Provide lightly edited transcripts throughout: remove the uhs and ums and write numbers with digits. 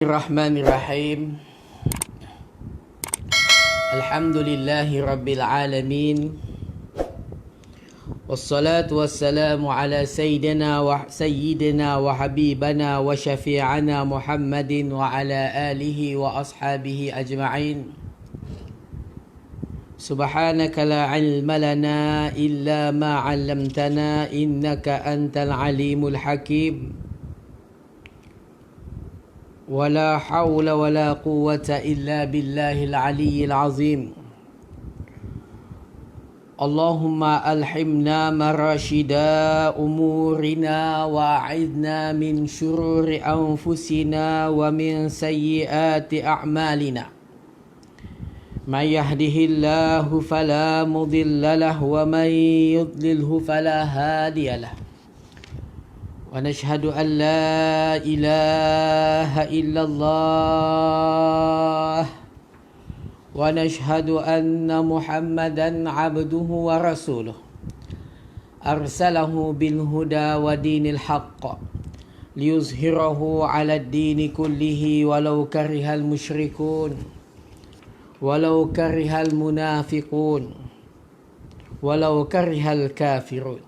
Bismillahirrahmanirrahim. Alhamdulillahi rabbil alamin. Wassalatu wassalamu ala sayyidina wa habibana wa syafi'ana Muhammadin wa ala alihi wa ashabihi ajma'in. Subhanaka la ilma lana illa ma 'allamtana innaka antal alimul hakim. ولا حول ولا قوة إلا بالله العلي العظيم. اللهم ألحمنا مراشدا أمورنا وأعذنا من شرور أنفسنا ومن سيئات أعمالنا. من يهده الله فلا مضل له ومن يضلله فلا هادي له. ونشهد أن لا إله إلا الله ونشهد أن محمدا عبده ورسوله أرسله بالهدى ودين الحق ليظهره على الدين كله ولو كره المشركون ولو كره المنافقون ولو كره الكافرون.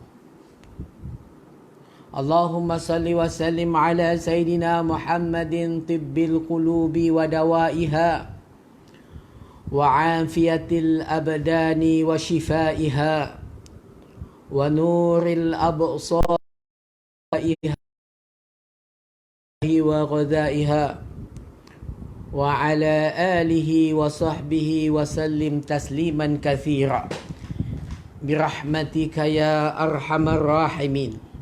اللهم صل وسلم على سيدنا محمد طب القلوب ودوائها وعافية الأبدان وشفائها ونور الأبصار وغذائها وعلى آله وصحبه وسلم تسليما كثيرا برحمتك يا أرحم الراحمين.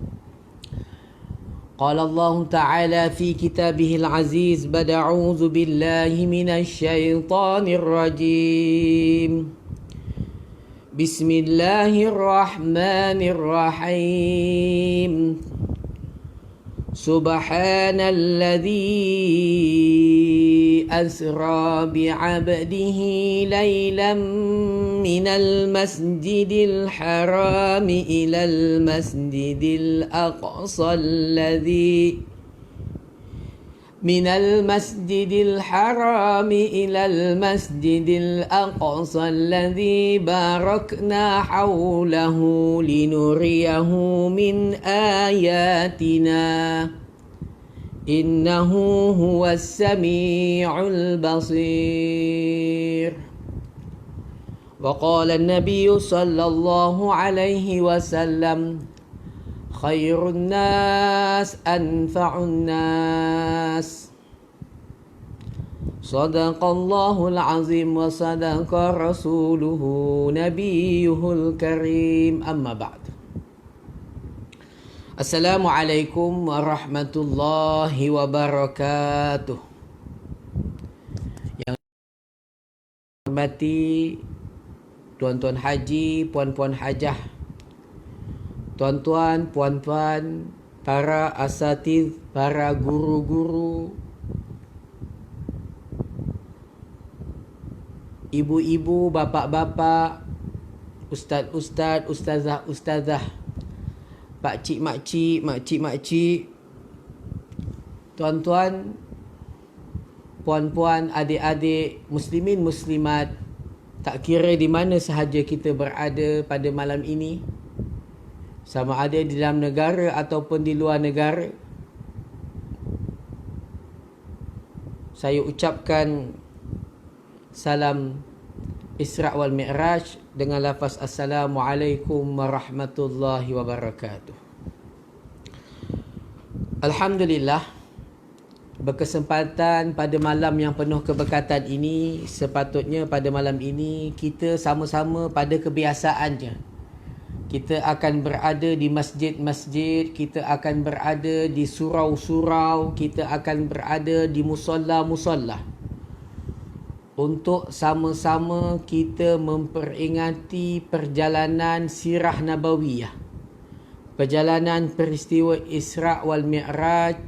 قال الله تعالى في كتابه العزيز بعد أعوذ بالله من الشيطان الرجيم. بسم الله الرحمن الرحيم. سبحان الذي أسرى بعبده ليلا من المسجد الحرام إلى المسجد الأقصى الذي من المسجد الحرام إلى المسجد الأقصى الذي باركنا حوله لنريه من آياتنا إنه هو السميع البصير. وقال النبي صلى الله عليه وسلم خير الناس أنفع الناس. صدق الله العظيم وصدق رسوله نبيه الكريم. أما بعد. Assalamualaikum warahmatullahi wabarakatuh. Yang hormati tuan-tuan haji, puan-puan hajah, tuan-tuan, puan-puan, para asatidz, para guru-guru, ibu-ibu, bapa-bapa, ustaz-ustaz, ustazah-ustazah, pakcik makcik, makcik makcik, tuan-tuan, puan-puan, adik-adik, muslimin muslimat, tak kira di mana sahaja kita berada pada malam ini, sama ada di dalam negara ataupun di luar negara, saya ucapkan salam Isra' wal Mi'raj dengan lafaz Assalamualaikum warahmatullahi wabarakatuh. Alhamdulillah, berkesempatan pada malam yang penuh keberkatan ini, sepatutnya pada malam ini kita sama-sama pada kebiasaannya. Kita akan berada di masjid-masjid, kita akan berada di surau-surau, kita akan berada di musalla-musalla untuk sama-sama kita memperingati perjalanan sirah nabawiyah, perjalanan peristiwa Isra' wal Mi'raj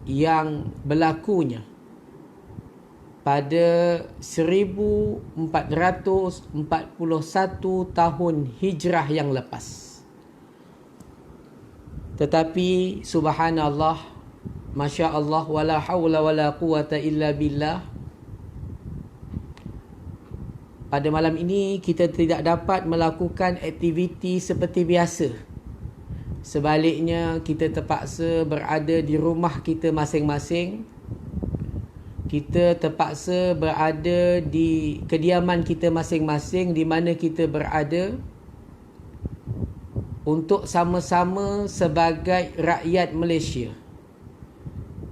yang berlakunya pada 1441 tahun Hijrah yang lepas. Tetapi subhanallah, Masya Allah, wala hawla wala quwata illa billah. Pada malam ini kita tidak dapat melakukan aktiviti seperti biasa. Sebaliknya, kita terpaksa berada di rumah kita masing-masing. Kita terpaksa berada di kediaman kita masing-masing di mana kita berada untuk sama-sama sebagai rakyat Malaysia.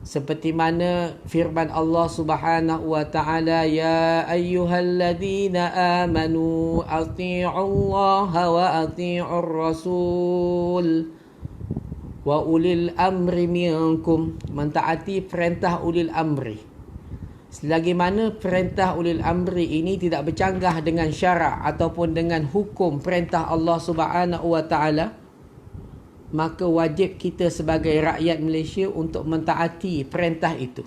Seperti mana firman Allah Subhanahu wa taala, ya ayyuhalladzina amanu athi'ullaha wa athi'ur rasul wa ulil amri minkum. Mentaati perintah ulil amri. Selagi mana perintah ulil amri ini tidak bercanggah dengan syarak ataupun dengan hukum perintah Allah Subhanahu wa taala, maka wajib kita sebagai rakyat Malaysia untuk mentaati perintah itu.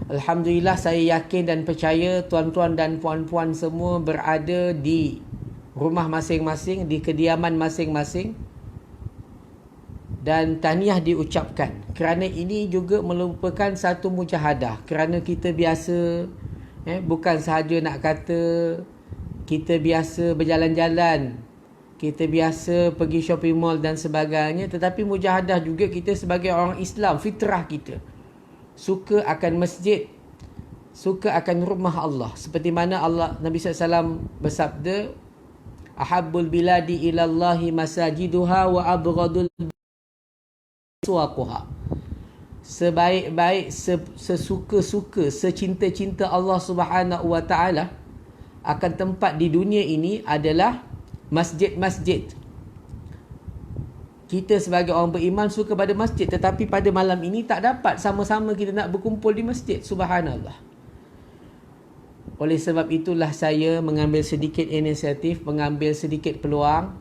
Alhamdulillah, saya yakin dan percaya tuan-tuan dan puan-puan semua berada di rumah masing-masing, di kediaman masing-masing, dan tahniah diucapkan. Kerana ini juga merupakan satu mujahadah. Kerana kita biasa, bukan sahaja nak kata kita biasa berjalan-jalan, kita biasa pergi shopping mall dan sebagainya, tetapi mujahadah juga kita sebagai orang Islam, fitrah kita suka akan masjid, suka akan rumah Allah. Seperti mana Nabi SAW bersabda, ahabbul biladi ilallahi masajiduha wa abghadul suwaquha. Sebaik-baik, sesuka-suka, secinta-cinta Allah Subhanahu wa taala akan tempat di dunia ini adalah masjid-masjid. Kita sebagai orang beriman suka pada masjid, tetapi pada malam ini tak dapat sama-sama kita nak berkumpul di masjid. Subhanallah. Oleh sebab itulah saya mengambil sedikit inisiatif, mengambil sedikit peluang,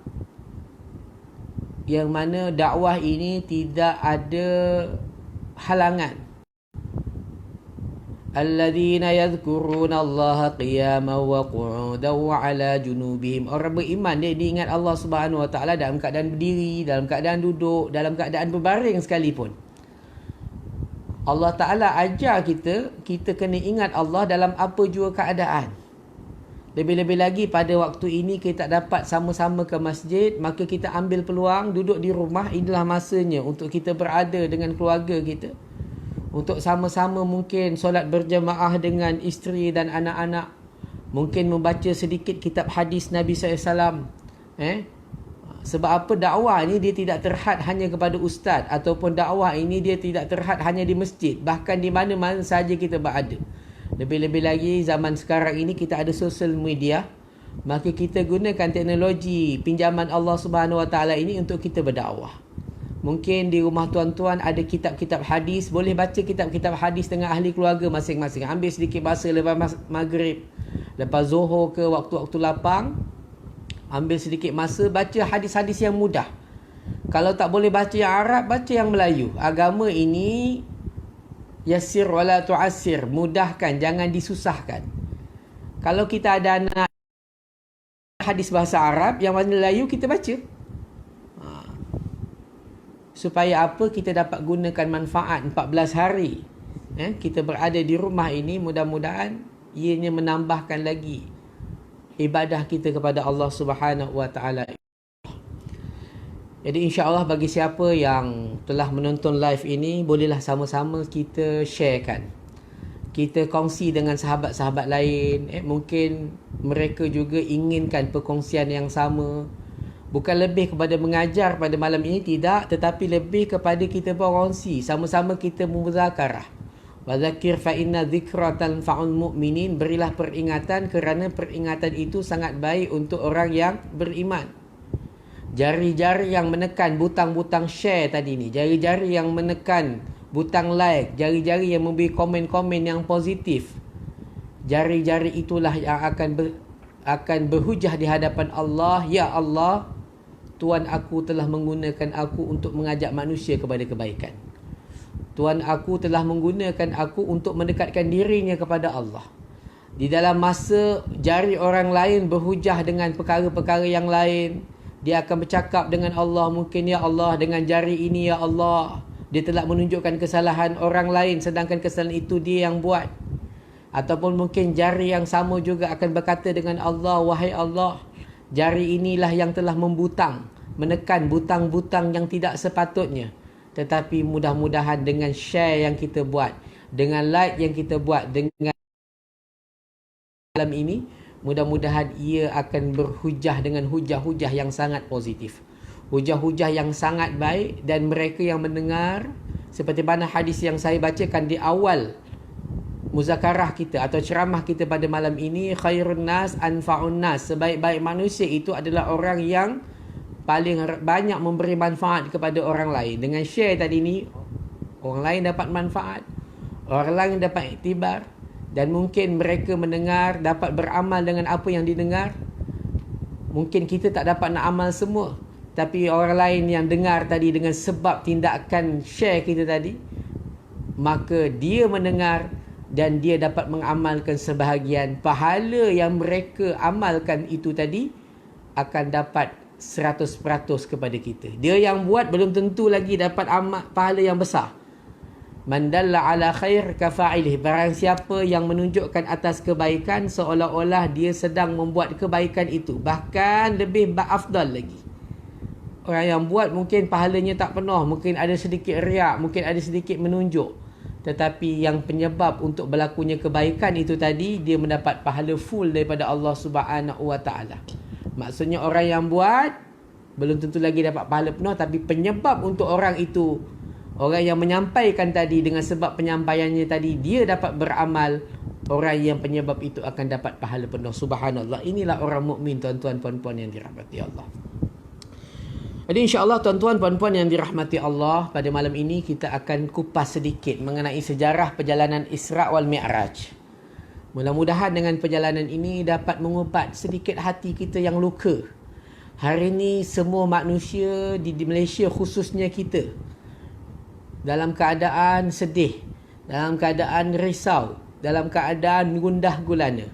yang mana dakwah ini tidak ada halangan. Alladzina yadhkuruna Allah qiyaman wa qu'udan wa 'ala junubihim. Orang beriman dia ingat Allah Subhanahu wa taala dalam keadaan berdiri, dalam keadaan duduk, dalam keadaan berbaring sekalipun. Allah Taala ajar kita kena ingat Allah dalam apa jua keadaan. Lebih-lebih lagi pada waktu ini kita tak dapat sama-sama ke masjid, maka kita ambil peluang duduk di rumah. Inilah masanya untuk kita berada dengan keluarga kita, untuk sama-sama mungkin solat berjemaah dengan isteri dan anak-anak, mungkin membaca sedikit kitab hadis Nabi SAW. Sebab apa? Dakwah ini dia tidak terhad hanya kepada ustaz, ataupun dakwah ini dia tidak terhad hanya di masjid, bahkan di mana-mana sahaja kita berada. Lebih-lebih lagi zaman sekarang ini kita ada social media, maka kita gunakan teknologi pinjaman Allah Subhanahu Wa Taala ini untuk kita berdakwah. Mungkin di rumah tuan-tuan ada kitab-kitab hadis, boleh baca kitab-kitab hadis dengan ahli keluarga masing-masing. Ambil sedikit masa lepas maghrib, lepas zuhur ke waktu-waktu lapang, ambil sedikit masa baca hadis-hadis yang mudah. Kalau tak boleh baca yang Arab, baca yang Melayu. Agama ini yassir wala tu'assir, mudahkan, jangan disusahkan. Kalau kita ada anak hadis bahasa Arab, yang mana Melayu kita baca. Supaya apa? Kita dapat gunakan manfaat 14 hari. Kita berada di rumah ini, mudah-mudahan ianya menambahkan lagi ibadah kita kepada Allah Subhanahu Wa Taala. Jadi insya-Allah bagi siapa yang telah menonton live ini, bolehlah sama-sama kita sharekan. Kita kongsi dengan sahabat-sahabat lain. Mungkin mereka juga inginkan perkongsian yang sama. Bukan lebih kepada mengajar pada malam ini, tidak, tetapi lebih kepada kita berkongsi, sama-sama kita muzakarah. Wa dzakir fa inna dzikra tanfa'ul mu'minin. Berilah peringatan kerana peringatan itu sangat baik untuk orang yang beriman. Jari-jari yang menekan butang-butang share tadi ni, jari-jari yang menekan butang like, jari-jari yang memberi komen-komen yang positif, jari-jari itulah yang akan berhujah di hadapan Allah. Ya Allah, Tuhan aku telah menggunakan aku untuk mengajak manusia kepada kebaikan. Tuhan aku telah menggunakan aku untuk mendekatkan dirinya kepada Allah. Di dalam masa jari orang lain berhujah dengan perkara-perkara yang lain, dia akan bercakap dengan Allah, mungkin, ya Allah, dengan jari ini, ya Allah, Dia telah menunjukkan kesalahan orang lain sedangkan kesalahan itu dia yang buat. Ataupun mungkin jari yang sama juga akan berkata dengan Allah, wahai Allah, jari inilah yang telah membutang, menekan butang-butang yang tidak sepatutnya. Tetapi mudah-mudahan dengan share yang kita buat, dengan like yang kita buat, dengan malam ini, mudah-mudahan ia akan berhujah dengan hujah-hujah yang sangat positif. Hujah-hujah yang sangat baik, dan mereka yang mendengar, seperti mana hadis yang saya bacakan di awal muzakarah kita atau ceramah kita pada malam ini, khairun nas anfa'un nas, sebaik-baik manusia itu adalah orang yang paling banyak memberi manfaat kepada orang lain. Dengan share tadi ni, orang lain dapat manfaat, orang lain dapat iktibar, dan mungkin mereka mendengar, dapat beramal dengan apa yang didengar. Mungkin kita tak dapat nak amal semua, tapi orang lain yang dengar tadi dengan sebab tindakan share kita tadi, maka dia mendengar dan dia dapat mengamalkan sebahagian. Pahala yang mereka amalkan itu tadi akan dapat 100% kepada kita. Dia yang buat belum tentu lagi dapat pahala yang besar. Man dalla ala khair kafa'ilih. Barang siapa yang menunjukkan atas kebaikan, seolah-olah dia sedang membuat kebaikan itu, bahkan lebih afdal lagi. Orang yang buat mungkin pahalanya tak penuh, mungkin ada sedikit riak, mungkin ada sedikit menunjuk. Tetapi yang penyebab untuk berlakunya kebaikan itu tadi, dia mendapat pahala full daripada Allah Subhanahu Wa Taala. Maksudnya orang yang buat belum tentu lagi dapat pahala penuh, tapi penyebab untuk orang itu, orang yang menyampaikan tadi, dengan sebab penyampaiannya tadi dia dapat beramal, orang yang penyebab itu akan dapat pahala penuh. Subhanallah. Inilah orang mukmin, tuan-tuan puan-puan yang dirahmati Allah. Jadi insya-Allah tuan-tuan puan-puan yang dirahmati Allah, pada malam ini kita akan kupas sedikit mengenai sejarah perjalanan Isra' wal Mi'raj. Mudah-mudahan dengan perjalanan ini dapat mengubat sedikit hati kita yang luka. Hari ini semua manusia di Malaysia khususnya kita dalam keadaan sedih, dalam keadaan risau, dalam keadaan gundah gulana.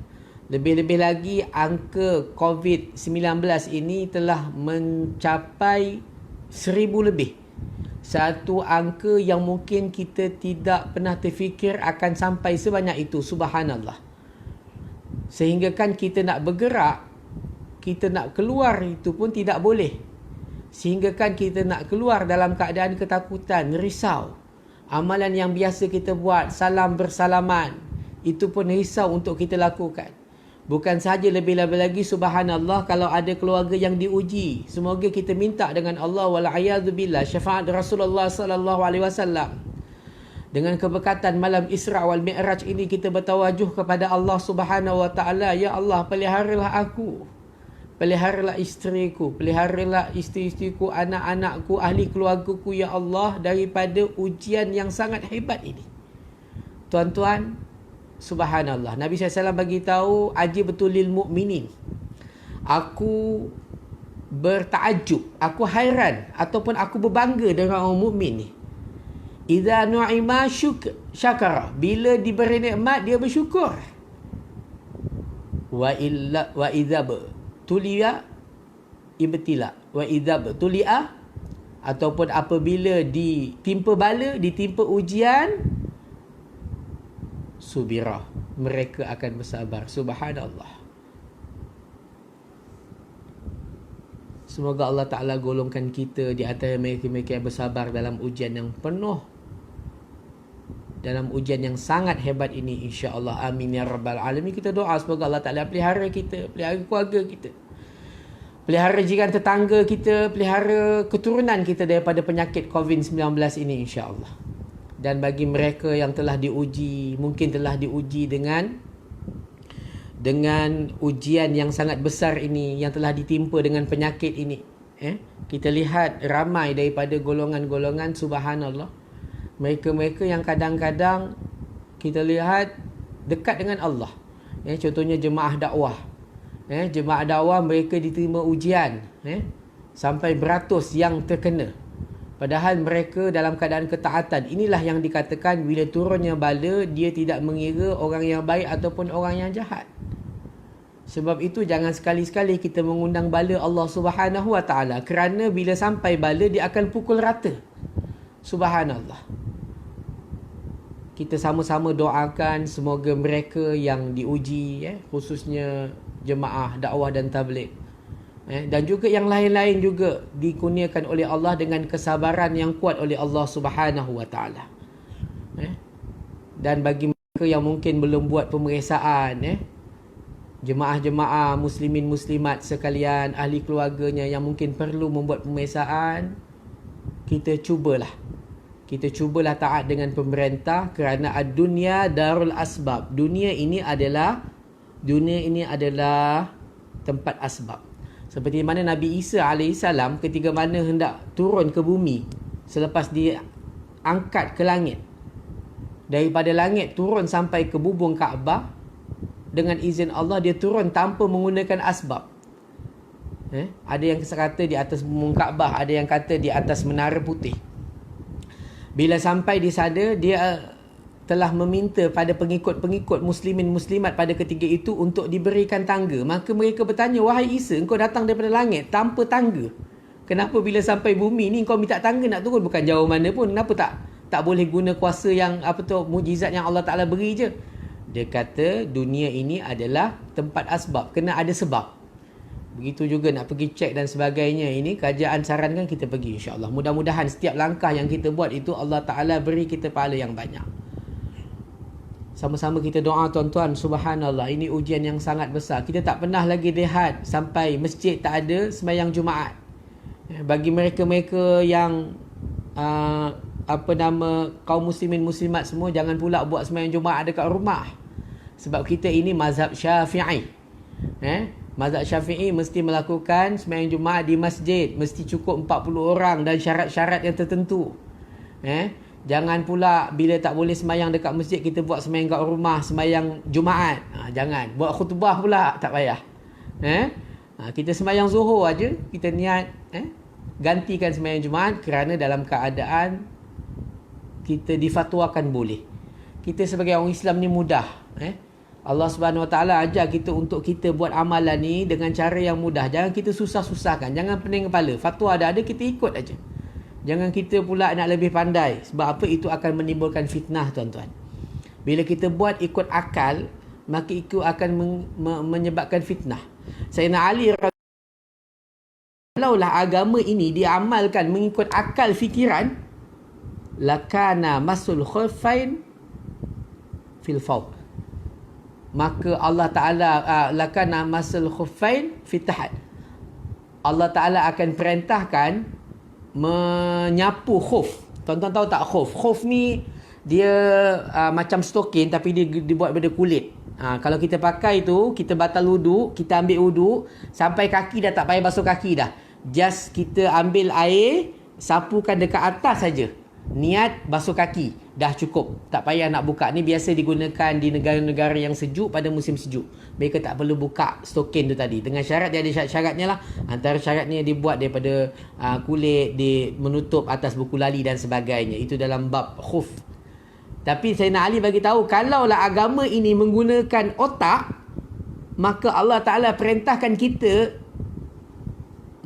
Lebih-lebih lagi angka COVID-19 ini telah mencapai 1,000 lebih. Satu angka yang mungkin kita tidak pernah terfikir akan sampai sebanyak itu. Subhanallah. Sehingga kan kita nak bergerak, kita nak keluar itu pun tidak boleh. Sehingga kan kita nak keluar dalam keadaan ketakutan, risau. Amalan yang biasa kita buat, salam bersalaman, itu pun risau untuk kita lakukan. Bukan sahaja, lebih-lebih lagi subhanallah kalau ada keluarga yang diuji. Semoga kita minta dengan Allah wal'ayadzubillah syafaat Rasulullah sallallahu alaihi wasallam. Dengan keberkatan malam Isra' wal Mi'raj ini kita bertawajuh kepada Allah Subhanahu wa taala, ya Allah, peliharalah aku. Peliharalah isteriku, peliharalah isteri-isteriku, anak-anakku, ahli keluargaku ya Allah daripada ujian yang sangat hebat ini. Tuan-tuan, subhanallah. Nabi SAW bagi tahu, ajibatul lil mu'minin. Aku bertakjub, aku hairan ataupun aku berbangga dengan orang mukmin ni. Idza nu'ima syakara, bila diberi nikmat dia bersyukur. Wa idza tulia ibtila, wa idza tulia, ataupun apabila ditimpa bala, ditimpa ujian, subirah, mereka akan bersabar. Subhanallah. Semoga Allah Ta'ala golongkan kita di antara mereka-mereka yang bersabar dalam ujian yang penuh, dalam ujian yang sangat hebat ini, insya-Allah. Amin ya rabbal alamin. Kita doa semoga Allah Ta'ala pelihara kita, pelihara keluarga kita, pelihara jiran tetangga kita, pelihara keturunan kita daripada penyakit COVID-19 ini, insya-Allah. Dan bagi mereka yang telah diuji, mungkin telah diuji dengan ujian yang sangat besar ini, yang telah ditimpa dengan penyakit ini. Kita lihat ramai daripada golongan-golongan, subhanallah, mereka-mereka yang kadang-kadang kita lihat dekat dengan Allah. Contohnya jemaah dakwah. Jemaah dakwah mereka diterima ujian. Sampai beratus yang terkena. Padahal mereka dalam keadaan ketaatan. Inilah yang dikatakan bila turunnya bala, dia tidak mengira orang yang baik ataupun orang yang jahat. Sebab itu jangan sekali-sekali kita mengundang bala Allah Subhanahu Wa Taala, kerana bila sampai bala dia akan pukul rata. Subhanallah. Kita sama-sama doakan semoga mereka yang diuji, khususnya jemaah dakwah dan tabligh, dan juga yang lain-lain juga dikurniakan oleh Allah dengan kesabaran yang kuat oleh Allah Subhanahu wa taala. Dan bagi mereka yang mungkin belum buat pemeriksaan, jemaah-jemaah muslimin muslimat sekalian, ahli keluarganya yang mungkin perlu membuat pemeriksaan, kita cubalah taat dengan pemerintah, kerana ad-dunya darul asbab. Dunia ini adalah tempat asbab. Seperti mana Nabi Isa AS ketika mana hendak turun ke bumi selepas dia angkat ke langit, daripada langit turun sampai ke bubung Kaabah, dengan izin Allah dia turun tanpa menggunakan asbab. Ada yang kata di atas bubung Kaabah, ada yang kata di atas menara putih. Bila sampai di sana, dia telah meminta pada pengikut-pengikut muslimin muslimat pada ketika itu untuk diberikan tangga. Maka mereka bertanya, wahai Isa, engkau datang daripada langit tanpa tangga, kenapa bila sampai bumi ni kau minta tangga nak turun? Bukan jauh mana pun, kenapa tak boleh guna kuasa yang mujizat yang Allah Ta'ala beri je? Dia kata dunia ini adalah tempat asbab, kena ada sebab. Begitu juga nak pergi cek dan sebagainya, ini kerajaan sarankan kita pergi, insyaAllah. Mudah-mudahan setiap langkah yang kita buat itu Allah Ta'ala beri kita pahala yang banyak. Sama-sama kita doa tuan-tuan. Subhanallah, ini ujian yang sangat besar. Kita tak pernah lagi lihat sampai masjid tak ada sembahyang Jumaat. Bagi mereka-mereka yang kaum muslimin muslimat semua, jangan pula buat sembahyang Jumaat dekat rumah. Sebab kita ini mazhab Syafi'i. Mazhab Syafi'i mesti melakukan sembahyang Jumaat di masjid, mesti cukup 40 orang dan syarat-syarat yang tertentu. Jangan pula bila tak boleh sembahyang dekat masjid, kita buat sembahyang kat rumah, sembahyang Jumaat. Jangan buat khutbah pula, tak payah. Kita sembahyang Zuhur aja, kita niat gantikan sembahyang Jumaat, kerana dalam keadaan kita difatwakan boleh. Kita sebagai orang Islam ni mudah. Allah Subhanahu Wa Taala ajar kita untuk kita buat amalan ni dengan cara yang mudah. Jangan kita susah-susahkan. Jangan pening kepala. Fatwa ada kita ikut aja. Jangan kita pula nak lebih pandai. Sebab apa? Itu akan menimbulkan fitnah, tuan-tuan. Bila kita buat ikut akal, maka itu akan menyebabkan fitnah. Sayyidina Ali, kalaulah agama ini diamalkan mengikut akal fikiran, lakana masul khuffain fil fawq. Maka Allah Ta'ala lakana masul khuffain fitahat. Allah Ta'ala akan perintahkan menyapu khuf. Tuan-tuan tahu tak khuf? Khuf ni dia macam stokin tapi dia dibuat daripada kulit. Kalau kita pakai tu, kita batal wuduk, kita ambil wuduk, sampai kaki dah tak payah basuh kaki dah. Just kita ambil air, sapukan dekat atas saja. Niat basuh kaki, dah cukup. Tak payah nak buka. Ni biasa digunakan di negara-negara yang sejuk pada musim sejuk. Mereka tak perlu buka stokin tu tadi. Dengan syarat, dia ada syarat-syaratnya lah. Antara syaratnya dibuat daripada kulit, dia menutup atas buku lali dan sebagainya. Itu dalam bab khuf. Tapi Sayyidina Ali bagi tahu, kalaulah agama ini menggunakan otak, maka Allah Ta'ala perintahkan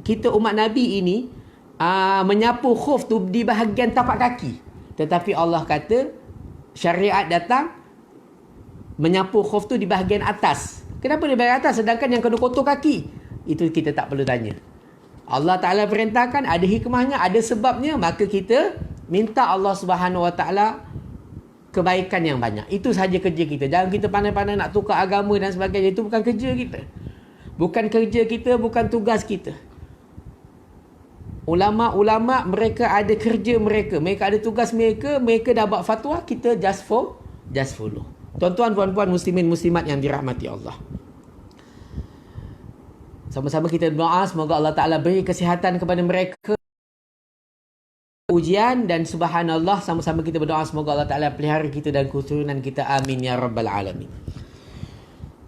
kita umat Nabi ini menyapu khuf tu di bahagian tapak kaki. Tetapi Allah kata syariat datang menyapu khuf tu di bahagian atas. Kenapa di bahagian atas sedangkan yang kena kotor kaki? Itu kita tak perlu tanya. Allah Ta'ala perintahkan, ada hikmahnya, ada sebabnya, maka kita minta Allah Subhanahu Wa Ta'ala kebaikan yang banyak. Itu sahaja kerja kita. Jangan kita pandai-pandai nak tukar agama dan sebagainya. Itu bukan kerja kita. Bukan kerja kita, bukan tugas kita. Ulama-ulama mereka ada kerja mereka, mereka ada tugas mereka, mereka dah buat fatwa, kita just follow. Tuan-tuan, puan-puan, muslimin, muslimat yang dirahmati Allah. Sama-sama kita doa semoga Allah Ta'ala beri kesihatan kepada mereka ujian, dan subhanallah sama-sama kita berdoa semoga Allah Ta'ala pelihara kita dan keturunan kita, amin ya rabbal alamin.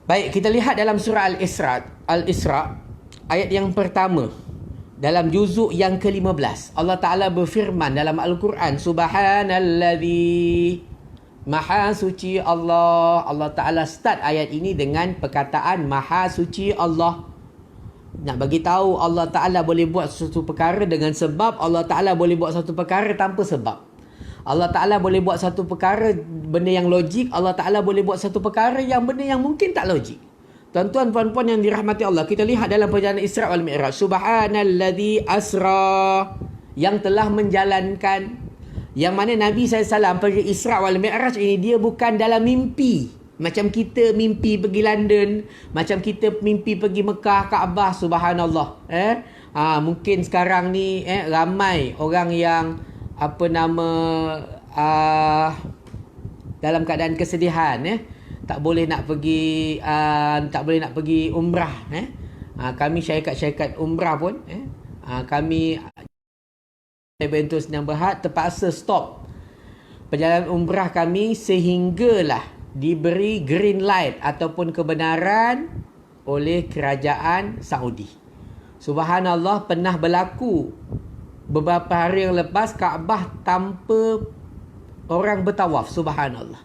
Baik, kita lihat dalam surah Al-Isra ayat yang pertama. Dalam juzuk yang ke-15, Allah Ta'ala berfirman dalam Al-Quran, Subhanalladzi, Maha suci Allah. Allah Ta'ala start ayat ini dengan perkataan Maha suci Allah. Nak bagi tahu Allah Ta'ala boleh buat sesuatu perkara dengan sebab, Allah Ta'ala boleh buat satu perkara tanpa sebab. Allah Ta'ala boleh buat satu perkara benda yang logik, Allah Ta'ala boleh buat satu perkara yang benda yang mungkin tak logik. Tuan-tuan, puan-puan yang dirahmati Allah, kita lihat dalam perjalanan Isra' wal Mi'raj. Subhanalladzi asra, yang telah menjalankan. Yang mana Nabi SAW pergi Isra' wal Mi'raj ini, dia bukan dalam mimpi. Macam kita mimpi pergi London, macam kita mimpi pergi Mekah, Kaabah, subhanallah. Mungkin sekarang ni ramai orang yang dalam keadaan kesedihan, tak boleh nak pergi umrah. Kami syarikat umrah pun, kami Bentul Sdn Bhd terpaksa stop perjalanan umrah kami sehinggalah diberi green light ataupun kebenaran oleh kerajaan Saudi. Subhanallah, pernah berlaku beberapa hari yang lepas Kaabah tanpa orang bertawaf. Subhanallah.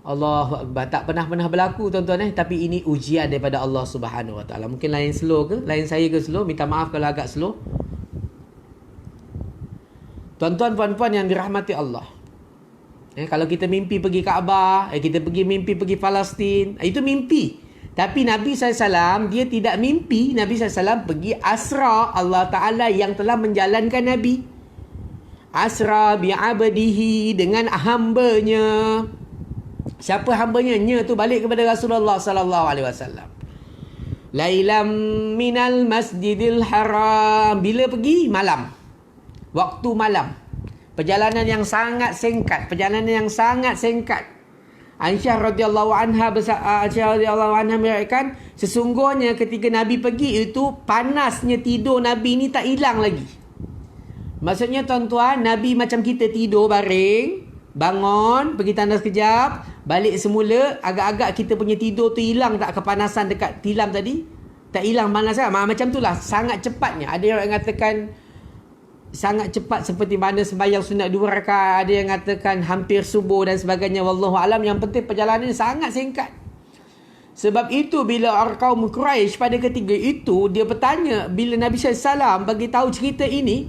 Allahu Akbar. Tak pernah berlaku, tuan-tuan. Tapi ini ujian daripada Allah Subhanahu Wa Taala. Mungkin lain slow ke? Lain saya ke slow? Minta maaf kalau agak slow. Tuan-tuan, puan-puan yang dirahmati Allah. Kalau kita mimpi pergi Kaabah, kita mimpi pergi Palestin, itu mimpi. Tapi Nabi SAW, dia tidak mimpi. Nabi SAW pergi Asra, Allah Ta'ala yang telah menjalankan Nabi. Asra bi'abdihi, dengan hambanya. Siapa hambanya? Nya tu balik kepada Rasulullah SAW. Lailam minal masjidil haram. Bila pergi? Malam. Waktu malam. Perjalanan yang sangat singkat. Aisyah radhiyallahu anha meriwayatkan, sesungguhnya ketika Nabi pergi itu, panasnya tidur Nabi ni tak hilang lagi. Maksudnya tuan-tuan, Nabi macam kita tidur baring, bangun, pergi tandas kejap, balik semula, agak-agak kita punya tidur tu hilang tak kepanasan dekat tilam tadi? Tak hilang panas kan? Macam itulah, sangat cepatnya. Ada yang mengatakan sangat cepat seperti mana sembahyang sunat 2 rakaat, ada yang mengatakan hampir subuh dan sebagainya, wallahu alam. Yang penting perjalanan sangat singkat. Sebab itu bila kaum Quraisy pada ketiga itu dia bertanya, bila Nabi SAW bagi tahu cerita ini,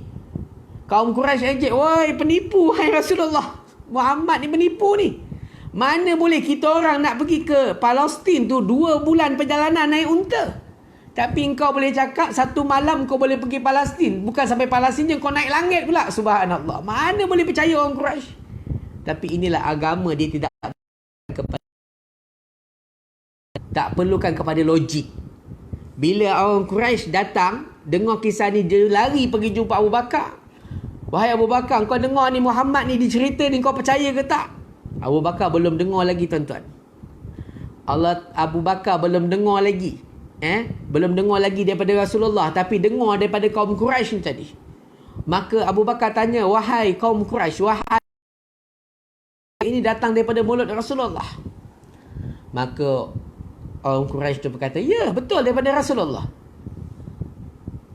kaum Quraisy ejek, "Woi, penipu hai Rasulullah. Muhammad ni penipu ni. Mana boleh kita orang nak pergi ke Palestin tu 2 bulan perjalanan naik unta. Tapi engkau boleh cakap 1 malam kau boleh pergi Palestin. Bukan sampai Palestin je, kau naik langit pula." Subhanallah. Mana boleh percaya orang Quraisy? Tapi inilah agama, dia tak perlukan kepada logik. Bila orang Quraisy datang, dengar kisah ni, dia lari pergi jumpa Abu Bakar. "Wahai Abu Bakar, kau dengar ni Muhammad ni dicerita ni, kau percaya ke tak?" Abu Bakar belum dengar lagi, tuan-tuan. Abu Bakar belum dengar lagi. Belum dengar lagi daripada Rasulullah, tapi dengar daripada kaum Quraisy ni tadi. Maka Abu Bakar tanya, "Wahai kaum Quraisy, wahai ini datang daripada mulut Rasulullah." Maka orang Quraisy tu berkata, "Ya, betul daripada Rasulullah."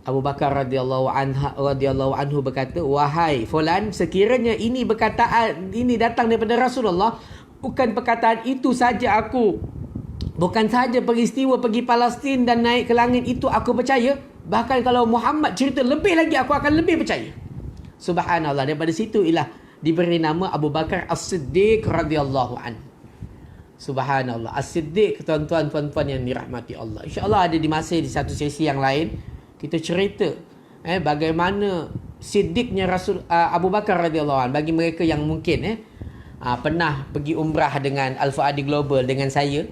Abu Bakar radhiyallahu anhu berkata, "Wahai fulan, sekiranya ini perkataan ini datang daripada Rasulullah, bukan perkataan itu saja bukan saja peristiwa pergi Palestin dan naik ke langit itu aku percaya, bahkan kalau Muhammad cerita lebih lagi, aku akan lebih percaya." Subhanallah. Daripada situ ialah diberi nama Abu Bakar As-Siddiq radhiyallahu anhu. Subhanallah. As-Siddiq, tuan-tuan, puan-puan yang dirahmati Allah. InsyaAllah ada di satu sesi yang lain, kita cerita bagaimana siddiqnya Abu Bakar radhiyallahu anhu. Bagi mereka yang mungkin pernah pergi umrah dengan Al-Fuadi Global dengan saya,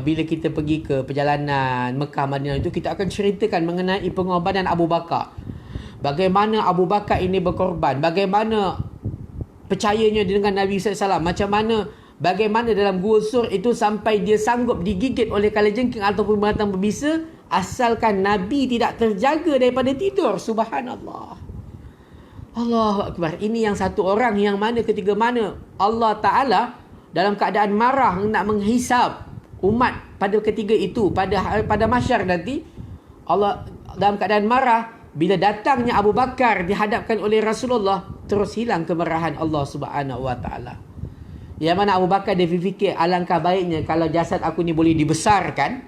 bila kita pergi ke perjalanan Mekah Madinah itu, kita akan ceritakan mengenai pengorbanan Abu Bakar. Bagaimana Abu Bakar ini berkorban, bagaimana percayanya dengan Nabi SAW, macam mana bagaimana dalam Gua Sur itu sampai dia sanggup digigit oleh kalajengking ataupun binatang berbisa, asalkan Nabi tidak terjaga daripada tidur. Subhanallah. Allahu Akbar. Ini yang satu orang yang mana ketika mana Allah Ta'ala dalam keadaan marah nak menghisap umat pada ketiga itu, pada mahsyar nanti, Allah dalam keadaan marah. Bila datangnya Abu Bakar dihadapkan oleh Rasulullah, terus hilang kemarahan Allah Subhanahu Wa Ta'ala. Yang mana Abu Bakar dia fikir, alangkah baiknya kalau jasad aku ni boleh dibesarkan,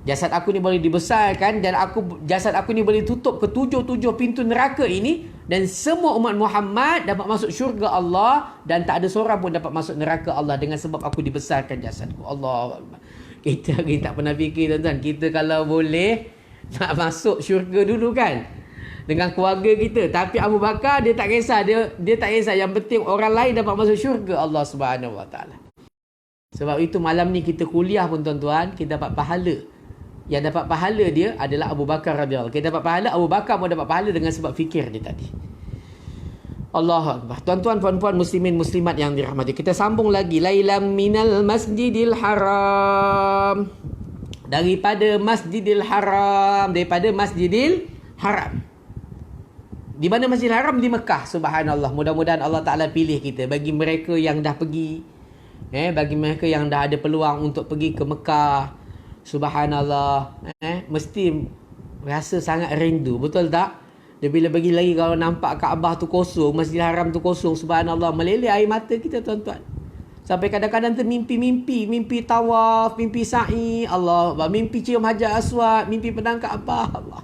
Jasad aku ni boleh dibesarkan dan jasad aku ni boleh tutup ke 7 pintu neraka ini, dan semua umat Muhammad dapat masuk syurga Allah dan tak ada seorang pun dapat masuk neraka Allah dengan sebab aku dibesarkan jasadku. Allah. Kita tak pernah fikir tuan-tuan, kita kalau boleh nak masuk syurga dulu kan dengan keluarga kita, tapi Abu Bakar dia tak kisah, dia tak kisah, yang penting orang lain dapat masuk syurga Allah Subhanahu Wa Taala. Sebab itu malam ni kita kuliah pun tuan-tuan, kita dapat pahala. Yang dapat pahala dia adalah Abu Bakar radhiyallahu. Kita dapat pahala, Abu Bakar pun dapat pahala dengan sebab fikir dia tadi. Allahu Akbar. Tuan-tuan, puan-puan, muslimin, muslimat yang dirahmati. Kita sambung lagi. Lailam minal masjidil haram. Daripada masjidil haram. Daripada masjidil haram. Di mana masjidil haram? Di Mekah. Subhanallah. Mudah-mudahan Allah Ta'ala pilih kita. Bagi mereka yang dah pergi. Bagi mereka yang dah ada peluang untuk pergi ke Mekah. Subhanallah. Mesti rasa sangat rindu. Betul tak? Dia bila bagi lagi kalau nampak Kaabah tu kosong, Masjidil Haram tu kosong, subhanallah, meleleh air mata kita tuan-tuan. Sampai kadang-kadang mimpi tawaf, mimpi sa'i, Allah, mimpi cium Hajar Aswad, mimpi pedang Kaabah, Allah.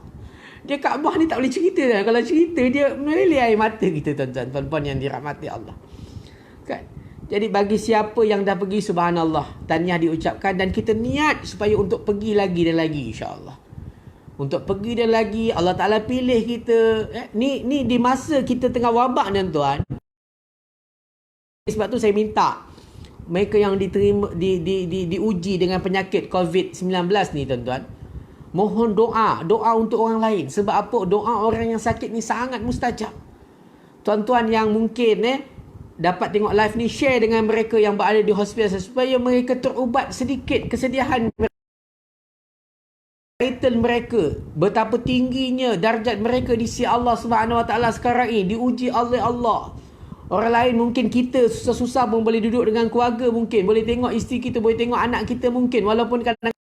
Dia Kaabah ni tak boleh cerita dah. Kalau cerita dia meleleh air mata kita tuan-tuan, puan-puan yang dirahmati Allah. Kan? Jadi bagi siapa yang dah pergi, subhanallah, tahniah diucapkan, dan kita niat supaya untuk pergi lagi dan lagi, insya-Allah. Untuk pergi dan lagi, Allah Ta'ala pilih kita. Ni di masa kita tengah wabak ni tuan. Sebab tu saya minta mereka yang diterima diuji dengan penyakit COVID-19 ni tuan-tuan, mohon doa untuk orang lain. Sebab apa? Doa orang yang sakit ni sangat mustajab. Tuan-tuan yang mungkin dapat tengok live ni, share dengan mereka yang berada di hospital supaya mereka terubat sedikit kesedihan title mereka, betapa tingginya darjat mereka di sisi Allah Subhanahu Wa Taala sekarang ini, diuji oleh Allah. Orang lain mungkin kita susah-susah pun boleh duduk dengan keluarga, mungkin boleh tengok isteri kita, boleh tengok anak kita mungkin, walaupun kadang,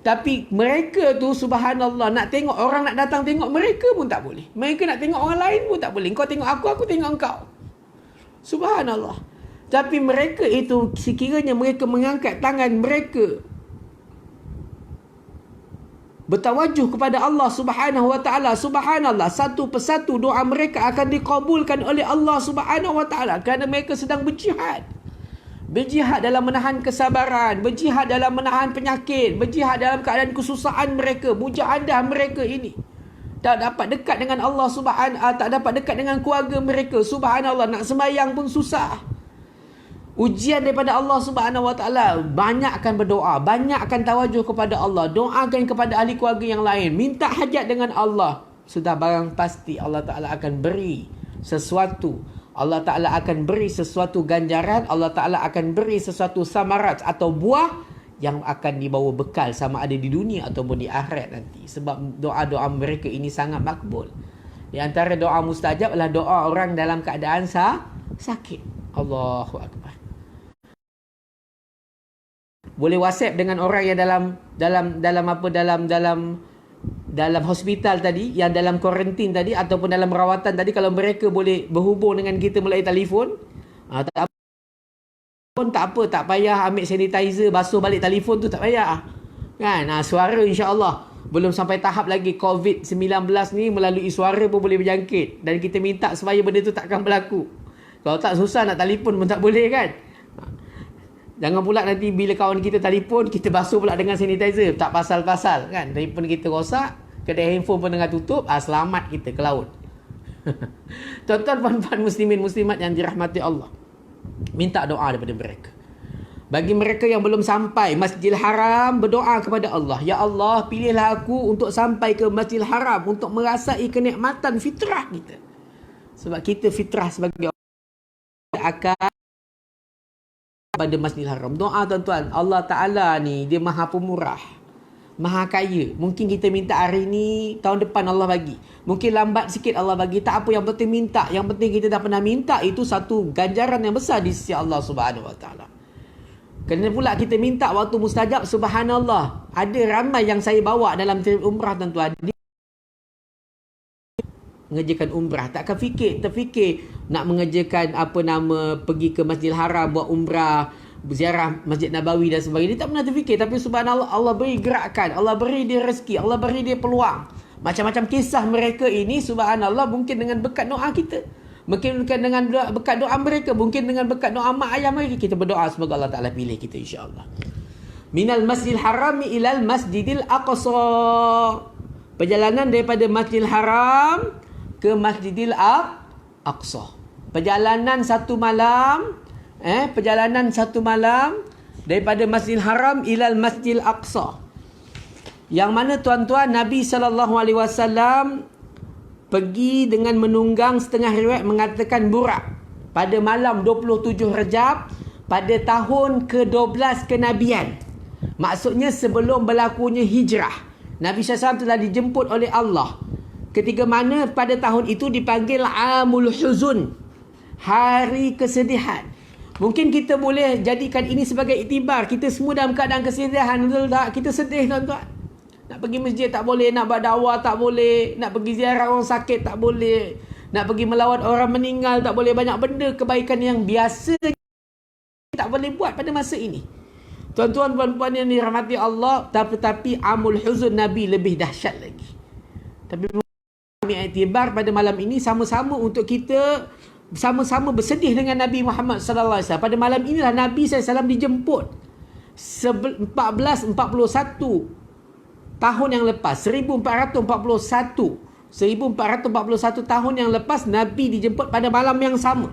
tapi mereka tu subhanallah, nak tengok orang nak datang tengok mereka pun tak boleh. Mereka nak tengok orang lain pun tak boleh. Kau tengok aku tengok engkau. Subhanallah. Tapi mereka itu, sekiranya mereka mengangkat tangan mereka, bertawajuh kepada Allah Subhanahu Wa Taala, subhanallah, satu persatu doa mereka akan dikabulkan oleh Allah Subhanahu Wa Taala, kerana mereka sedang berjihad. Berjihad dalam menahan kesabaran, berjihad dalam menahan penyakit, berjihad dalam keadaan kesusahan mereka, mujahadah mereka ini. Tak dapat dekat dengan Allah Subhanahu, tak dapat dekat dengan keluarga mereka. Subhanallah, nak sembahyang pun susah. Ujian daripada Allah Subhanahu Wa Taala. Banyakkan berdoa, banyakkan tawajuh kepada Allah, doakan kepada ahli keluarga yang lain, minta hajat dengan Allah. Sudah barang pasti Allah Taala akan beri sesuatu. Allah Taala akan beri sesuatu ganjaran, Allah Taala akan beri sesuatu samarat atau buah yang akan dibawa bekal sama ada di dunia ataupun di akhirat nanti. Sebab doa-doa mereka ini sangat makbul. Di antara doa mustajab adalah doa orang dalam keadaan sakit. Allahu Akbar. Boleh WhatsApp dengan orang yang dalam hospital tadi, yang dalam kuarantin tadi ataupun dalam rawatan tadi, kalau mereka boleh berhubung dengan kita melalui telefon, tak apa, tak payah ambil sanitizer, basuh balik telefon tu, tak payah. Kan? Suara insya-Allah belum sampai tahap lagi COVID-19 ni, melalui suara pun boleh berjangkit, dan kita minta supaya benda tu takkan berlaku. Kalau tak, susah nak telefon pun tak boleh kan. Jangan pula nanti bila kawan kita telefon, kita basuh pula dengan sanitizer. Tak pasal-pasal kan. Telefon kita rosak, kedai handphone pun tengah tutup, selamat kita ke laut. Tuan-tuan, puan-puan, muslimin, muslimat yang dirahmati Allah, minta doa daripada mereka. Bagi mereka yang belum sampai Masjidil Haram, berdoa kepada Allah, ya Allah, pilihlah aku untuk sampai ke Masjidil Haram, untuk merasai kenikmatan fitrah kita. Sebab kita fitrah sebagai orang akan pada Masjidil Haram. Doa tuan-tuan, Allah Ta'ala ni dia maha pemurah, maha kaya. Mungkin kita minta hari ni, tahun depan Allah bagi. Mungkin lambat sikit Allah bagi. Tak apa, yang penting minta. Yang penting kita dah pernah minta, itu satu ganjaran yang besar di sisi Allah Subhanahu Wa Ta'ala. Kena pula kita minta waktu mustajab, subhanallah. Ada ramai yang saya bawa dalam trip umrah tuan-tuan, mengerjakan umrah, takkan terfikir nak mengerjakan pergi ke Masjidil Haram buat umrah, ziarah Masjid Nabawi dan sebagainya. Dia tak pernah terfikir. Tapi subhanallah, Allah beri gerakan, Allah beri dia rezeki, Allah beri dia peluang. Macam-macam kisah mereka ini subhanallah, mungkin dengan berkat doa kita, mungkin dengan berkat doa mereka, mungkin dengan berkat doa mak ayah mereka. Kita berdoa semoga Allah Ta'ala pilih kita insya-Allah. Minal Masjidil Harami ilal Masjidil Aqsa. Perjalanan daripada Masjidil Haram ke Masjidil Aqsa. Perjalanan satu malam. Perjalanan satu malam daripada Masjidil Haram ilal Masjidil Aqsa. Yang mana tuan-tuan, Nabi SAW pergi dengan menunggang, setengah riwayat mengatakan burak, pada malam 27 Rejab pada tahun ke-12 kenabian. Maksudnya sebelum berlakunya hijrah. Nabi SAW telah dijemput oleh Allah. Ketika mana pada tahun itu dipanggil Amul Huzun, hari kesedihan. Mungkin kita boleh jadikan ini sebagai iktibar. Kita semua dalam keadaan kesedihan, betul tak? Kita sedih tuan-tuan. Nak pergi masjid tak boleh, nak berdakwah tak boleh, nak pergi ziarah orang sakit tak boleh, nak pergi melawat orang meninggal tak boleh. Banyak benda kebaikan yang biasa tak boleh buat pada masa ini. Tuan-tuan, puan-puan yang dirahmati Allah, tapi Amul Huzun Nabi lebih dahsyat lagi. Tapi kami iktibar pada malam ini sama-sama untuk kita sama-sama bersedih dengan Nabi Muhammad sallallahu alaihi wasallam. Pada malam inilah Nabi SAW dijemput 1441 tahun yang lepas, 1441 tahun yang lepas Nabi dijemput pada malam yang sama.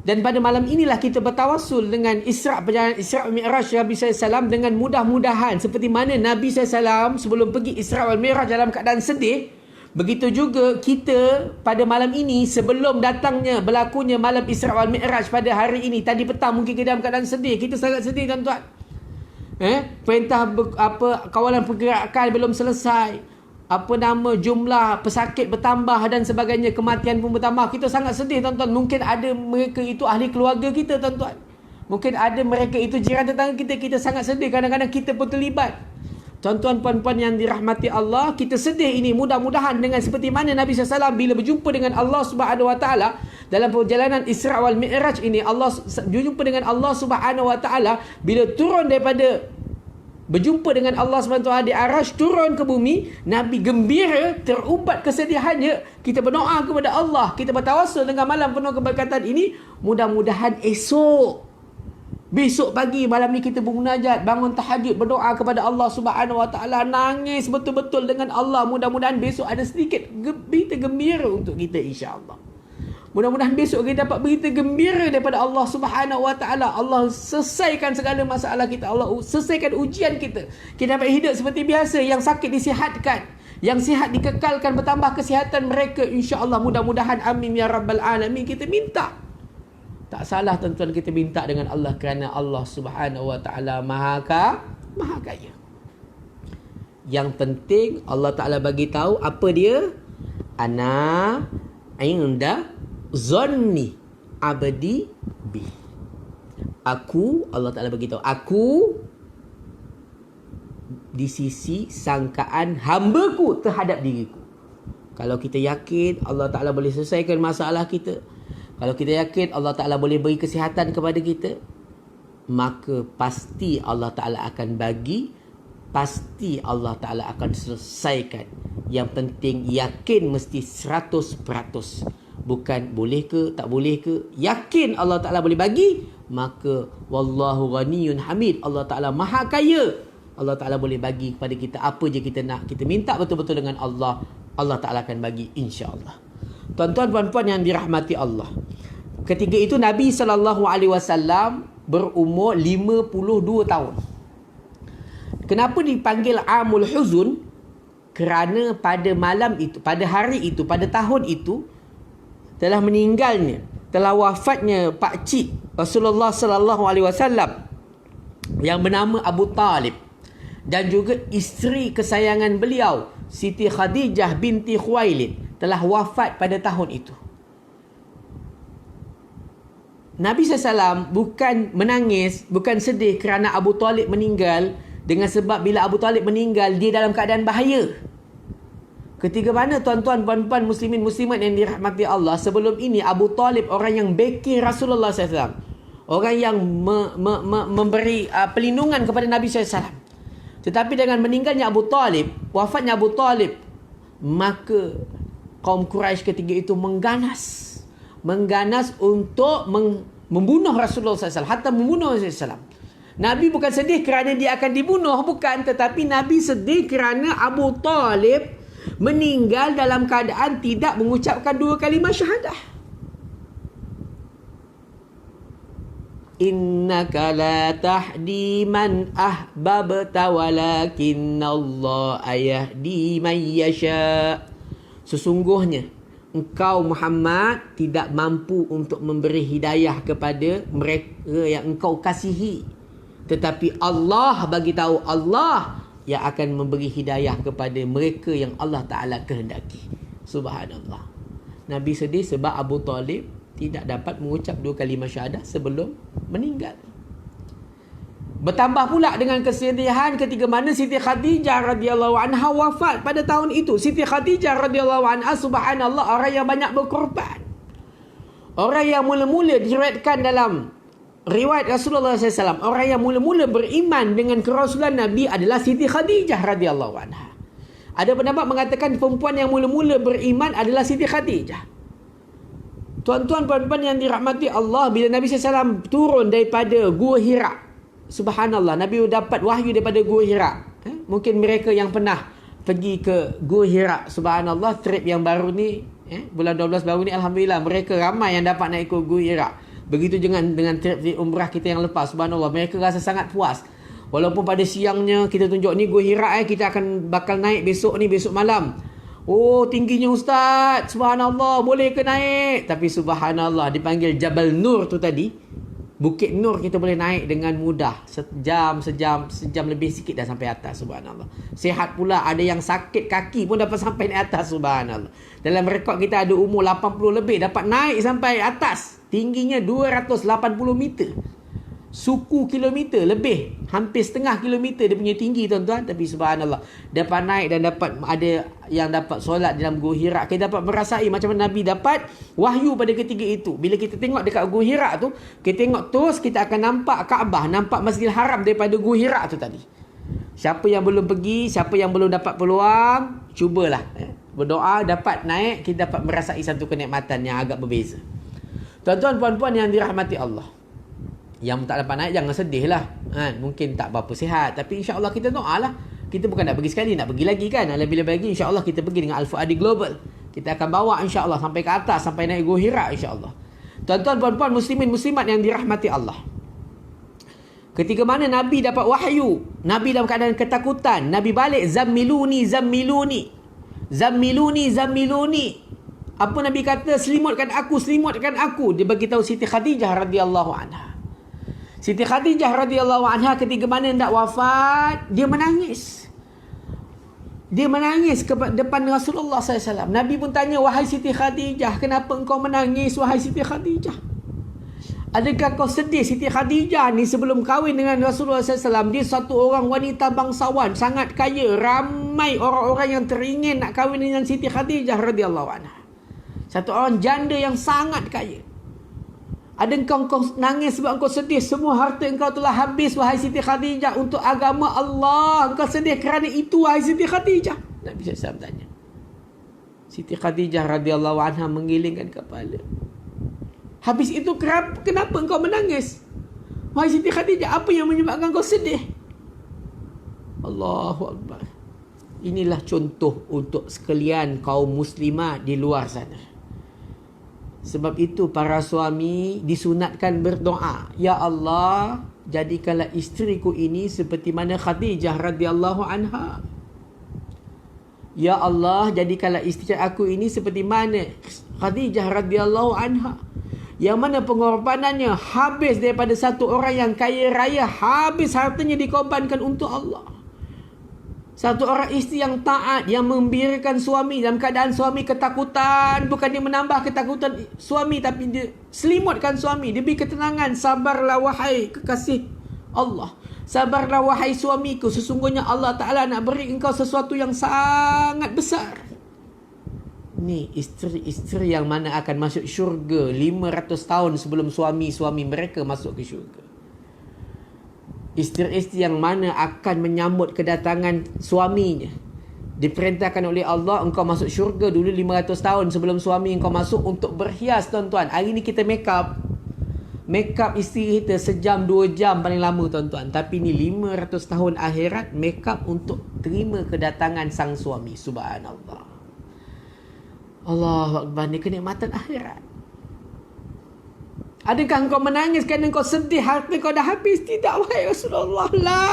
Dan pada malam inilah kita bertawassul dengan perjalanan Isra' Mi'raj Nabi SAW dengan mudah-mudahan seperti mana Nabi SAW sebelum pergi Isra' wal Mi'raj dalam keadaan sedih, begitu juga kita pada malam ini sebelum datangnya berlakunya malam Isra' wal Mi'raj pada hari ini, tadi petang mungkin kita dalam keadaan sedih. Kita sangat sedih tuan-tuan. Perintah kawalan pergerakan belum selesai. Jumlah pesakit bertambah dan sebagainya, kematian pun bertambah. Kita sangat sedih tuan-tuan. Mungkin ada mereka itu ahli keluarga kita tuan-tuan. Mungkin ada mereka itu jiran tetangga kita. Kita sangat sedih. Kadang-kadang kita pun terlibat. Tuan-tuan, puan-puan yang dirahmati Allah, kita sedih ini mudah-mudahan dengan seperti mana Nabi SAW bila berjumpa dengan Allah Subhanahu Wa Taala dalam perjalanan Isra' wal Mi'raj ini, Allah berjumpa dengan Allah Subhanahu Wa Taala bila turun daripada berjumpa dengan Allah Subhanahu Wa Taala di Arasy, turun ke bumi, Nabi gembira, terubat kesedihannya. Kita berdoa kepada Allah, kita bertawassul dengan malam penuh keberkatan ini, mudah-mudahan besok pagi, malam ni kita bermunajat, bangun tahajud, berdoa kepada Allah Subhanahu Wa Taala, nangis betul-betul dengan Allah. Mudah-mudahan besok ada sedikit berita gembira untuk kita insya-Allah. Mudah-mudahan besok kita dapat berita gembira daripada Allah Subhanahu Wa Taala. Allah selesaikan segala masalah kita, Allah selesaikan ujian kita. Kita dapat hidup seperti biasa, yang sakit disihatkan, yang sihat dikekalkan, bertambah kesihatan mereka insya-Allah. Mudah-mudahan, amin ya rabbal alamin. Kita minta. Tak salah tuan-tuan kita minta dengan Allah, kerana Allah Subhanahu Wa Taala Maha Kaya. Yang penting Allah Taala bagi tahu apa dia? Ana inda zanni abdi bi. Aku, Allah Taala bagi tahu, aku di sisi sangkaan hamba-Ku terhadap diriku. Kalau kita yakin Allah Taala boleh selesaikan masalah kita, kalau kita yakin Allah Ta'ala boleh beri kesihatan kepada kita, maka pasti Allah Ta'ala akan bagi, pasti Allah Ta'ala akan selesaikan. Yang penting yakin mesti 100%. Bukan boleh ke, tak boleh ke. Yakin Allah Ta'ala boleh bagi, maka wallahu ghaniyun hamid. Allah Ta'ala Maha Kaya. Allah Ta'ala boleh bagi kepada kita apa je kita nak. Kita minta betul-betul dengan Allah, Allah Ta'ala akan bagi insya-Allah. Tuan-tuan, puan-puan yang dirahmati Allah, ketika itu Nabi SAW berumur 52 tahun. Kenapa dipanggil Amul Huzun? Kerana pada malam itu, pada hari itu, pada tahun itu telah meninggalnya, telah wafatnya pakcik Rasulullah SAW yang bernama Abu Talib, dan juga isteri kesayangan beliau Siti Khadijah binti Khuwailid telah wafat pada tahun itu. Nabi SAW bukan menangis, bukan sedih kerana Abu Talib meninggal, dengan sebab bila Abu Talib meninggal, dia dalam keadaan bahaya. Ketika mana tuan-tuan, puan-puan, muslimin, muslimat yang dirahmati Allah, sebelum ini Abu Talib orang yang backing Rasulullah SAW. Orang yang memberi perlindungan kepada Nabi SAW. Tetapi dengan meninggalnya Abu Talib, wafatnya Abu Talib, maka kaum Quraisy ketika itu mengganas untuk membunuh Rasulullah SAW, hatta membunuh Rasulullah SAW. Nabi bukan sedih kerana dia akan dibunuh, bukan, tetapi Nabi sedih kerana Abu Talib meninggal dalam keadaan tidak mengucapkan 2 kalimah syahadah. Innaka la tahdi man ahbabta walakinnallaha yahdi man yasha. Sesungguhnya engkau Muhammad tidak mampu untuk memberi hidayah kepada mereka yang engkau kasihi, tetapi Allah bagi tahu, Allah yang akan memberi hidayah kepada mereka yang Allah Ta'ala kehendaki. Subhanallah. Nabi sedih sebab Abu Talib tidak dapat mengucap 2 kalimah syahadah sebelum meninggal. Bertambah pula dengan kesedihan ketika mana Siti Khadijah radhiyallahu anha wafat pada tahun itu. Siti Khadijah radhiyallahu anha, subhanallah, orang yang banyak berkorban. Orang yang mula-mula diriwayatkan dalam riwayat Rasulullah SAW, orang yang mula-mula beriman dengan kerasulan Nabi adalah Siti Khadijah radhiyallahu anha. Ada pendapat mengatakan perempuan yang mula-mula beriman adalah Siti Khadijah. Tuan-tuan, puan-puan yang dirahmati Allah, bila Nabi SAW turun daripada Gua Hira, subhanallah, Nabi dapat wahyu daripada Gua Hira. Mungkin mereka yang pernah pergi ke Gua Hira, subhanallah, trip yang baru ni, bulan 12 baru ni, alhamdulillah, mereka ramai yang dapat naik ke Gua Hira. Begitu dengan trip di umrah kita yang lepas, subhanallah, mereka rasa sangat puas. Walaupun pada siangnya kita tunjuk ni Gua Hira, kita akan bakal naik besok malam. Oh, tingginya Ustaz, subhanallah, boleh ke naik? Tapi subhanallah, dipanggil Jabal Nur tu tadi, Bukit Nur, kita boleh naik dengan mudah. Sejam lebih sikit dah sampai atas, subhanallah. Sihat pula, ada yang sakit kaki pun dapat sampai naik atas, subhanallah. Dalam rekod kita ada umur 80 lebih, dapat naik sampai atas. Tingginya 280 meter. Suku kilometer lebih, hampir setengah kilometer dia punya tinggi, tuan-tuan. Tapi subhanallah, dapat naik dan dapat, ada yang dapat solat dalam Gua Hira. Kita dapat merasai macam mana Nabi dapat wahyu pada ketika itu. Bila kita tengok dekat Gua Hira tu, kita tengok terus, kita akan nampak Kaabah, nampak Masjidil Haram daripada Gua Hira tu tadi. Siapa yang belum pergi, siapa yang belum dapat peluang, cubalah berdoa dapat naik, kita dapat merasai satu kenikmatan yang agak berbeza. Tuan-tuan, puan-puan yang dirahmati Allah, yang tak dapat naik jangan sedih lah. Mungkin tak berapa sihat, tapi insya-Allah kita doa lah. Kita bukan nak pergi sekali, nak pergi lagi kan. Bila lagi insya-Allah kita pergi dengan Al-Fuadi Global. Kita akan bawa insya-Allah sampai ke atas, sampai naik Gua Hira insya-Allah. Tuan-tuan, puan-puan, muslimin muslimat yang dirahmati Allah, ketika mana Nabi dapat wahyu, Nabi dalam keadaan ketakutan, Nabi balik, zammiluni. Apa Nabi kata? Selimutkan aku. Dia bagi tahu Siti Khadijah radhiyallahu anha. Siti Khadijah radhiyallahu anha ketika mana hendak wafat, dia menangis. Dia menangis ke depan Rasulullah SAW. Nabi pun tanya, wahai Siti Khadijah, kenapa engkau menangis, wahai Siti Khadijah? Adakah kau sedih? Siti Khadijah ni sebelum kahwin dengan Rasulullah SAW, dia satu orang wanita bangsawan, sangat kaya. Ramai orang-orang yang teringin nak kahwin dengan Siti Khadijah radhiyallahu anha. Satu orang janda yang sangat kaya. Adakah engkau nangis sebab engkau sedih? Semua harta engkau telah habis, wahai Siti Khadijah, untuk agama Allah. Engkau sedih kerana itu, wahai Siti Khadijah? Nabi SAW tanya. Siti Khadijah radhiyallahu anha menggelengkan kepala. Habis itu, kenapa engkau menangis? Wahai Siti Khadijah, apa yang menyebabkan engkau sedih? Allahu Akbar. Inilah contoh untuk sekalian kaum muslimat di luar sana. Sebab itu para suami disunatkan berdoa, ya Allah, jadikanlah isteriku ini seperti mana Khadijah radhiyallahu anha. Ya Allah, jadikanlah isteri aku ini seperti mana Khadijah radhiyallahu anha, yang mana pengorbanannya habis daripada satu orang yang kaya raya, habis hartanya dikorbankan untuk Allah. Satu orang isteri yang taat, yang membiarkan suami dalam keadaan suami ketakutan. Bukan dia menambah ketakutan suami, tapi dia selimutkan suami. Dia beri ketenangan. Sabarlah wahai kekasih Allah. Sabarlah wahai suamiku. Sesungguhnya Allah Ta'ala nak beri engkau sesuatu yang sangat besar. Ni isteri-isteri yang mana akan masuk syurga 500 tahun sebelum suami-suami mereka masuk ke syurga. Isteri-isteri yang mana akan menyambut kedatangan suaminya. Diperintahkan oleh Allah, engkau masuk syurga dulu 500 tahun sebelum suami engkau masuk untuk berhias, tuan-tuan. Hari ni kita make up isteri kita sejam 2 jam paling lama, tuan-tuan. Tapi ni 500 tahun akhirat make up untuk terima kedatangan sang suami. Subhanallah. Allahu Akbar, ni kenikmatan akhirat. Adakah engkau menangis kerana engkau sedih harta kau dah habis? Tidak, wahai Rasulullah. La.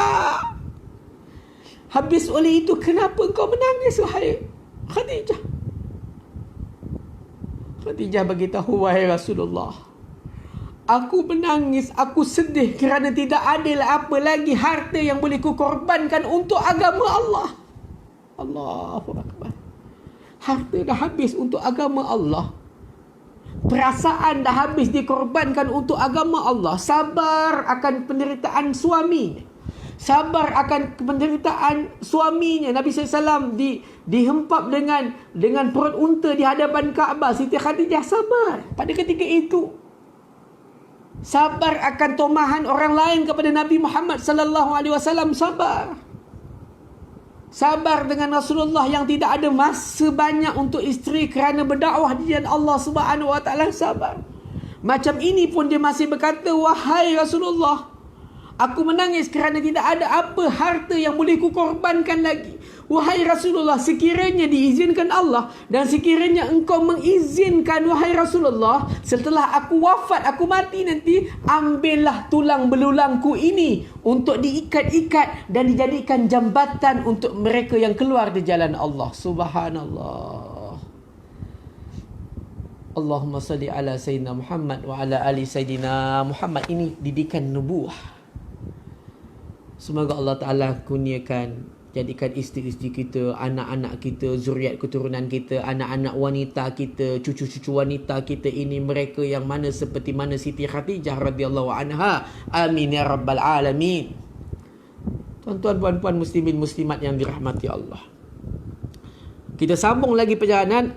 Habis oleh itu, kenapa engkau menangis, wahai Khadijah? Khadijah beritahu, wahai Rasulullah, aku menangis, aku sedih kerana tidak ada apa lagi harta yang boleh kukorbankan untuk agama Allah. Allahu Akbar. Harta dah habis untuk agama Allah. Perasaan dah habis dikorbankan untuk agama Allah. Sabar akan penderitaan suaminya. Sabar akan penderitaan suaminya. Nabi SAW dihempap dengan perut unta di hadapan Kaabah. Siti Khadijah sabar pada ketika itu. Sabar akan tomahan orang lain kepada Nabi Muhammad SAW. Sabar. Sabar dengan Rasulullah yang tidak ada masa banyak untuk isteri kerana berdakwah di jalan Allah Subhanahu Wa Taala. Sabar. Macam ini pun dia masih berkata, wahai Rasulullah, aku menangis kerana tidak ada apa harta yang boleh kukorbankan lagi. Wahai Rasulullah, sekiranya diizinkan Allah dan sekiranya engkau mengizinkan, wahai Rasulullah, setelah aku wafat, aku mati nanti, ambillah tulang belulangku ini untuk diikat-ikat dan dijadikan jambatan untuk mereka yang keluar di jalan Allah. Subhanallah. Allahumma salli ala Sayyidina Muhammad wa ala ali Sayyidina Muhammad. Ini didikan nubuah. Semoga Allah Ta'ala kurniakan, jadikan isteri-isteri kita, anak-anak kita, zuriat keturunan kita, anak-anak wanita kita, cucu-cucu wanita kita ini mereka yang mana seperti mana Siti Khadijah radhiyallahu anha. Amin ya rabbal alamin. Tuan-tuan, puan-puan, muslimin, muslimat yang dirahmati Allah. Kita sambung lagi perjalanan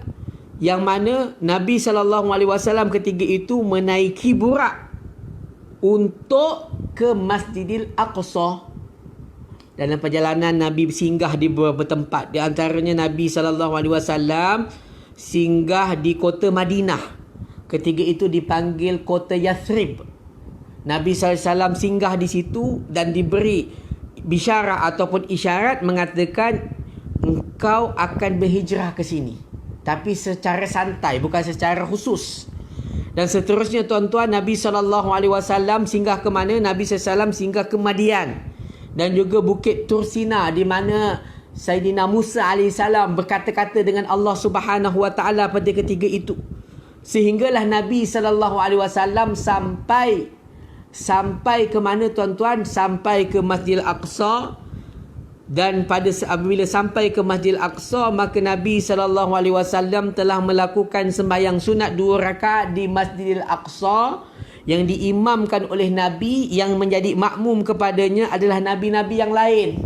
yang mana Nabi SAW ketika itu menaiki burak untuk ke Masjidil Aqsa. Dalam perjalanan Nabi singgah di beberapa tempat. Di antaranya Nabi SAW singgah di kota Madinah. Ketika itu dipanggil kota Yathrib. Nabi SAW singgah di situ dan diberi bisyarah ataupun isyarat mengatakan engkau akan berhijrah ke sini. Tapi secara santai, bukan secara khusus. Dan seterusnya, tuan-tuan, Nabi SAW singgah ke mana? Nabi SAW singgah ke Madian. Dan juga Bukit Tursina, di mana Sayyidina Musa AS berkata-kata dengan Allah Subhanahu Wa Taala pada ketika itu. Sehinggalah Nabi SAW sampai ke mana, tuan-tuan? Sampai ke Masjidil Aqsa. Dan apabila sampai ke Masjidil Aqsa, maka Nabi SAW telah melakukan sembahyang sunat 2 rakaat di Masjidil Aqsa yang diimamkan oleh Nabi. Yang menjadi makmum kepadanya adalah Nabi-Nabi yang lain.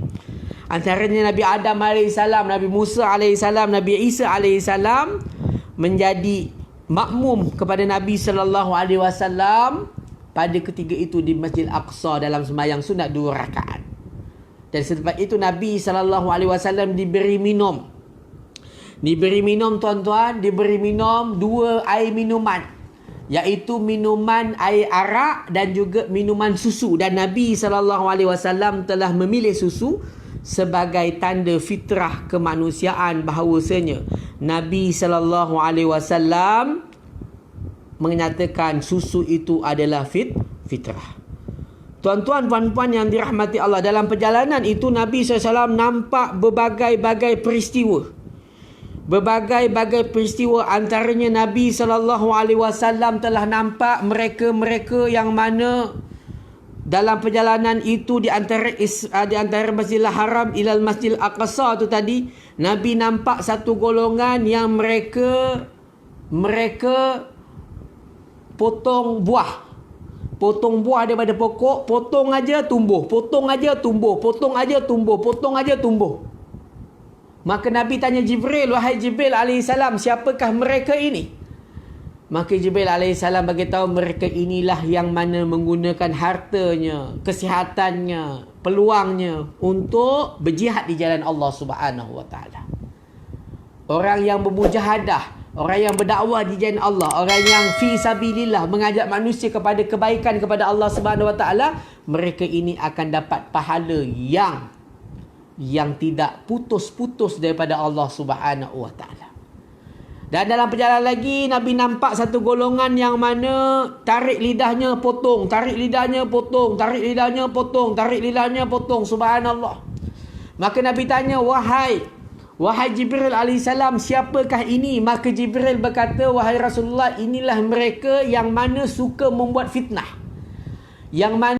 Antaranya Nabi Adam AS, Nabi Musa AS, Nabi Isa AS menjadi makmum kepada Nabi SAW pada ketika itu di Masjidil Aqsa dalam sembahyang sunat 2 rakaat. Dan selepas itu Nabi SAW diberi minum. Diberi minum, tuan-tuan, diberi minum 2 air minuman, iaitu minuman air arak dan juga minuman susu. Dan Nabi SAW telah memilih susu sebagai tanda fitrah kemanusiaan bahawasanya Nabi SAW menyatakan susu itu adalah fitrah. Tuan-tuan, puan-puan yang dirahmati Allah, dalam perjalanan itu Nabi SAW nampak berbagai-bagai peristiwa. Berbagai-bagai peristiwa, antaranya Nabi SAW telah nampak mereka-mereka yang mana dalam perjalanan itu di antara Masjidil Haram ilal Masjidil Aqsa tu tadi, Nabi nampak satu golongan yang mereka potong buah. Potong buah daripada pokok, potong aja tumbuh, potong aja tumbuh, potong aja tumbuh, potong aja tumbuh. Maka Nabi tanya Jibril, wahai Jibril alaihissalam, siapakah mereka ini? Maka Jibril alaihissalam beritahu, mereka inilah yang mana menggunakan hartanya, kesihatannya, peluangnya untuk berjihad di jalan Allah Subhanahu wa taala. Orang yang bermujahadah, orang yang berdakwah di jalan Allah, orang yang fi sabilillah, mengajak manusia kepada kebaikan kepada Allah Subhanahu wa taala, mereka ini akan dapat pahala yang tidak putus-putus daripada Allah Subhanahu wa taala. Dan dalam perjalanan lagi, Nabi nampak satu golongan yang mana tarik lidahnya potong, tarik lidahnya potong, tarik lidahnya potong, tarik lidahnya potong. Subhanallah. Maka Nabi tanya, wahai Jibril alaihissalam, siapakah ini? Maka Jibril berkata, wahai Rasulullah, inilah mereka yang mana suka membuat fitnah, yang mana